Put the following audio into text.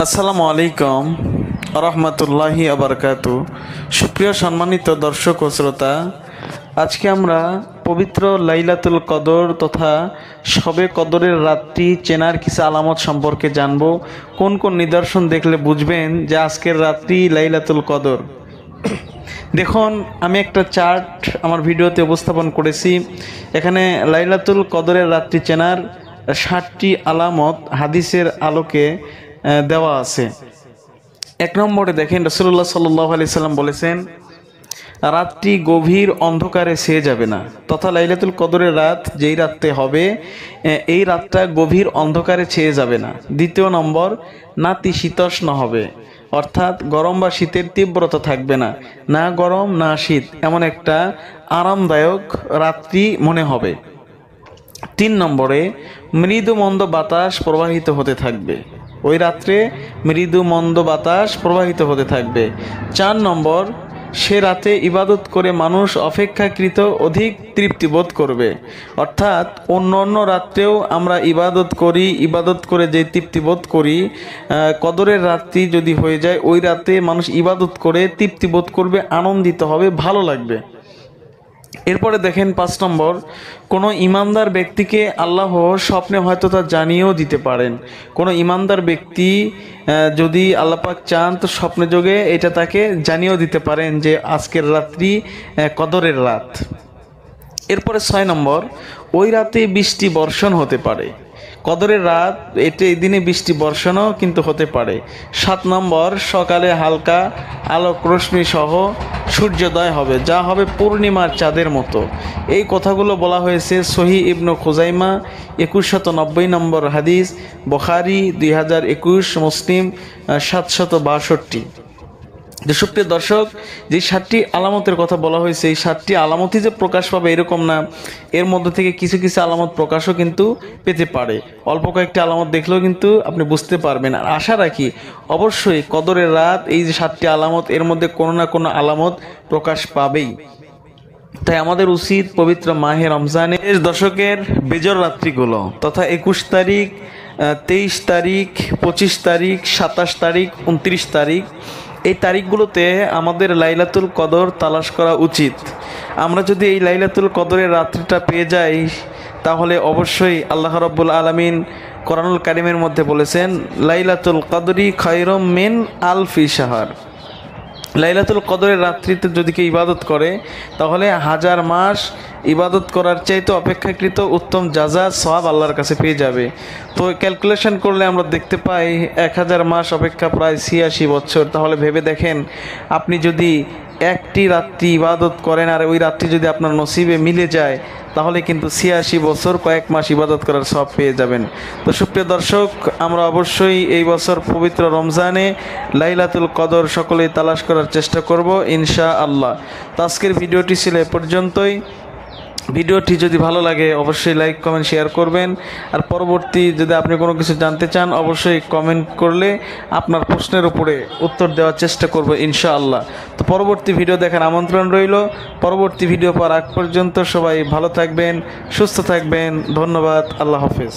আসসালামু আলাইকুম রহমতুল্লাহি আবরকাতু। সুপ্রিয় সম্মানিত দর্শক ও শ্রোতা, আজকে আমরা পবিত্র লাইলাতুল কদর তথা শবে কদরের রাতটি চেনার কিছু আলামত সম্পর্কে জানব। কোন কোন নিদর্শন দেখলে বুঝবেন যে আজকের রাতটি লাইলাতুল কদর। দেখুন, আমি একটা চার্ট আমার ভিডিওতে উপস্থাপন করেছি। এখানে লাইলাতুল কদরের রাতটি চেনার 60টি আলামত হাদিসের আলোকে দেওয়া আছে। 1 নম্বরে দেখেন, রাসূলুল্লাহ সাল্লাল্লাহু আলাইহি সাল্লাম বলেছেন, রাতটি গভীর অন্ধকারে ছেয়ে যাবে না, তথা লাইলাতুল কদরের রাত যেই রাতে হবে এই রাতটা গভীর অন্ধকারে ছেয়ে যাবে না। 2 নম্বর, নাতিশীতোষ্ণ হবে, অর্থাৎ গরম বা শীতের তীব্রতা থাকবে না, না গরম না শীত, এমন একটা আরামদায়ক রাত্রি মনে হবে। 3 নম্বরে, মৃদু মন্দ বাতাস প্রবাহিত হতে থাকবে, ওই রাত্রে মৃদু মন্দ বাতাস প্রবাহিত হতে থাকবে। 4 নম্বর, সে রাতে ইবাদত করে মানুষ অপেক্ষাকৃত অধিক তৃপ্তি বোধ করবে, অর্থাৎ অন্য রাত্রেও আমরা ইবাদত করে যে তৃপ্তি বোধ করি, কদরের রাত্রি যদি হয়ে যায় ওই রাতে মানুষ ইবাদত করে তৃপ্তি বোধ করবে, আনন্দিত হবে, ভালো লাগবে। এরপরে দেখেন 5 নম্বর, কোনো ইমানদার ব্যক্তিকে আল্লাহ স্বপ্নে হয়তো তা জানিয়েও দিতে পারেন। কোনো ইমানদার ব্যক্তি যদি আল্লাহ পাক চান তো স্বপ্নে যোগে এটা তাকে জানিয়েও দিতে পারেন যে আজকের রাত্রি কদরের রাত। এরপরে 6 নম্বর, ওই রাতে বৃষ্টি বর্ষণ হতে পারে। কদরের রাত এই দিনে বৃষ্টি বর্ষণও কিন্তু হতে পারে। 7 নম্বর, সকালে হালকা আলোক রশ্মি সহ সূর্যোদয় হবে, যা হবে পূর্ণিমার চাঁদের মতো। এই কথাগুলো বলা হয়েছে সহিহ ইবনে খুজাইমা 2190 নম্বর হাদিস, বুখারী 2021, মুসলিম 762। সুপ্রিয় দর্শক, যে 7টি আলামতের কথা বলা হয়েছে এই 7টি আলামতই যে প্রকাশ পাবে এরকম না, এর মধ্যে থেকে কিছু কিছু আলামত প্রকাশও কিন্তু পেতে পারে। অল্প কয়েকটি আলামত দেখলেও কিন্তু আপনি বুঝতে পারবেন। আর আশা রাখি অবশ্যই কদরের রাত এই যে 7টি আলামত এর মধ্যে কোনো না কোনো আলামত প্রকাশ পাবেই। তাই আমাদের উচিত পবিত্র মাহে রমজানের দশকের বেজর রাত্রিগুলো তথা 21 তারিখ, 23 তারিখ, 25 তারিখ, 27 তারিখ, 29 তারিখ, এই তারিখগুলোতে আমাদের লাইলাতুল কদর তালাশ করা উচিত। আমরা যদি এই লাইলাতুল কদরের রাত্রিটা পেয়ে যাই তাহলে অবশ্যই আল্লাহ রাব্বুল আলামিন কোরআনুল কারীমের মধ্যে বলেছেন, লাইলাতুল কদরি খায়রুম মিন আলফি শাহর। লাইলাতুল কদরের রাত্রিতে যদি কেউ ইবাদত করে তাহলে 1000 মাস ইবাদত করার চাইতে অপেক্ষাকৃত উত্তম জাযা সওয়াব আল্লাহর কাছে পেয়ে যাবে। তো ক্যালকুলেশন করলে আমরা দেখতে পাই 1000 মাস অপেক্ষা প্রায় 86 বছর। তাহলে ভেবে দেখেন, আপনি যদি একটি রাত্রি ইবাদত করেন আর ওই রাত্রি যদি আপনার নসিবে মিলে যায় তাহলে কিন্তু 86 বছর কয়েক মাস ইবাদত করার সওয়াব পেয়ে যাবেন। তো সুপ্রিয় দর্শক, আমরা অবশ্যই এই বছর পবিত্র রমজানে লাইলাতুল কদর সকলেই তালাশ করার চেষ্টা করব ইনশাআল্লাহ। তো আজকের ভিডিওটি ছিল এ পর্যন্তই। ভিডিওটি যদি ভালো লাগে অবশ্যই লাইক কমেন্ট শেয়ার করবেন। আর পরবর্তী যদি আপনি কোনো কিছু জানতে চান অবশ্যই কমেন্ট করলে আপনার প্রশ্নের উপরে উত্তর দেওয়ার চেষ্টা করব ইনশাআল্লাহ। তো পরবর্তী ভিডিও দেখার আমন্ত্রণ রইল। পরবর্তী ভিডিও পাওয়ার আগ পর্যন্ত সবাই ভালো থাকবেন, সুস্থ থাকবেন। ধন্যবাদ। আল্লাহ হাফেজ।